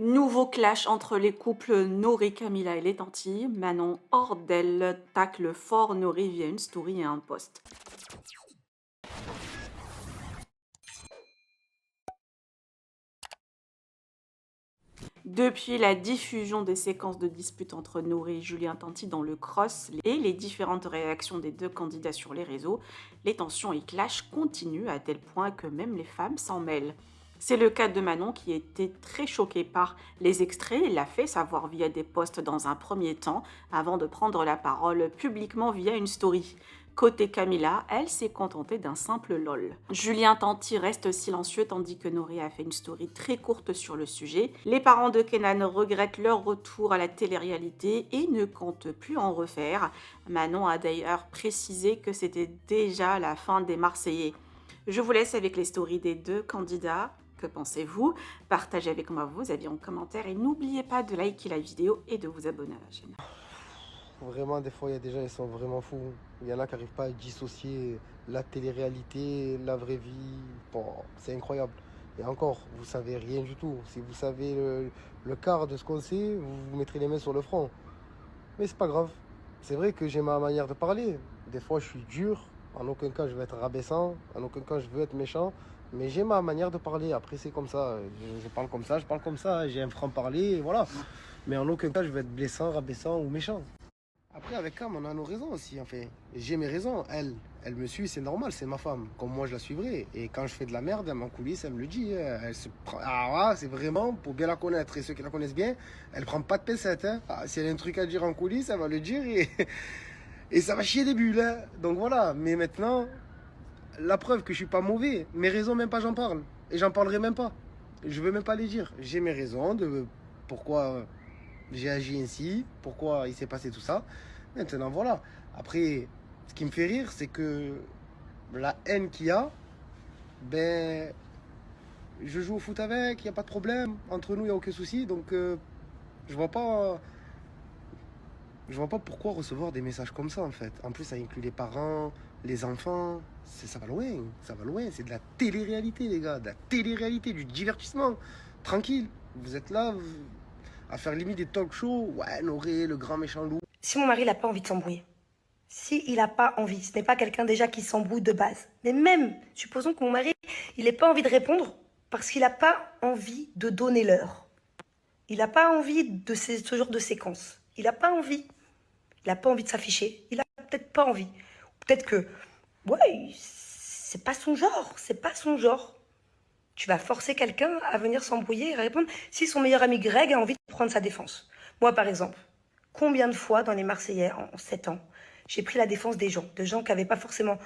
Nouveau clash entre les couples Nori, Camilla et les Antilles. Manon hors d'elle tacle fort Nori via une story et un post. Depuis la diffusion des séquences de disputes entre Nori et Julien Tanti dans le cross et les différentes réactions des deux candidats sur les réseaux, les tensions et clashs continuent à tel point que même les femmes s'en mêlent. C'est le cas de Manon qui était très choquée par les extraits et l'a fait savoir via des posts dans un premier temps avant de prendre la parole publiquement via une story. Côté Camilla, elle s'est contentée d'un simple lol. Julien Tanti reste silencieux tandis que Nori a fait une story très courte sur le sujet. Les parents de Kenan regrettent leur retour à la télé-réalité et ne comptent plus en refaire. Manon a d'ailleurs précisé que c'était déjà la fin des Marseillais. Je vous laisse avec les stories des deux candidats. Que pensez-vous? Partagez avec moi vos avis en commentaire et n'oubliez pas de liker la vidéo et de vous abonner à la chaîne. Vraiment, des fois, il y a des gens, ils sont vraiment fous. Il y en a qui n'arrivent pas à dissocier la télé-réalité, la vraie vie. Bon, c'est incroyable. Et encore, vous savez rien du tout. Si vous savez le quart de ce qu'on sait, vous vous mettrez les mains sur le front. Mais c'est pas grave. C'est vrai que j'ai ma manière de parler. Des fois, je suis dur. En aucun cas, je veux être rabaissant. En aucun cas, je veux être méchant. Mais j'ai ma manière de parler. Après, c'est comme ça. Je parle comme ça, je parle comme ça. J'ai un franc-parler, et voilà. Mais en aucun cas, je veux être blessant, rabaissant ou méchant. Après, avec Cam, on a nos raisons aussi, en fait. J'ai mes raisons. Elle me suit, c'est normal, c'est ma femme. Comme moi, je la suivrai. Et quand je fais de la merde, elle m'en coulisse, elle me le dit. Elle se prend... Ah, ouais, c'est vraiment, pour bien la connaître, et ceux qui la connaissent bien, elle prend pas de pincettes. Hein. Ah, si elle a un truc à dire en coulisses, elle va le dire et, et ça va chier des bulles. Hein. Donc voilà. Mais maintenant, la preuve que je suis pas mauvais, mes raisons, même pas j'en parle. Et j'en parlerai même pas. Je veux même pas les dire. J'ai mes raisons de pourquoi j'ai agi ainsi, pourquoi il s'est passé tout ça. Maintenant, voilà. Après, ce qui me fait rire, c'est que la haine qu'il y a, ben, je joue au foot avec, il n'y a pas de problème. Entre nous, il n'y a aucun souci. Donc, je vois pas, je vois pas pourquoi recevoir des messages comme ça, en fait. En plus, ça inclut les parents, les enfants. Ça va loin, ça va loin. C'est de la télé-réalité, les gars. De la télé-réalité, du divertissement. Tranquille. Vous êtes là à faire limite des talk shows. Ouais, Noré, le grand méchant loup. Si mon mari n'a pas envie de s'embrouiller, si il n'a pas envie, ce n'est pas quelqu'un déjà qui s'embrouille de base, mais même, supposons que mon mari, il n'ait pas envie de répondre parce qu'il n'a pas envie de donner l'heure. Il n'a pas envie de ce genre de séquence. Il n'a pas envie. Il n'a pas envie de s'afficher. Il n'a peut-être pas envie. Peut-être que, ouais, c'est pas son genre. C'est pas son genre. Tu vas forcer quelqu'un à venir s'embrouiller et à répondre si son meilleur ami Greg a envie de prendre sa défense. Moi, par exemple, combien de fois dans les Marseillais en 7 ans, j'ai pris la défense des gens, de gens qui n'avaient pas forcément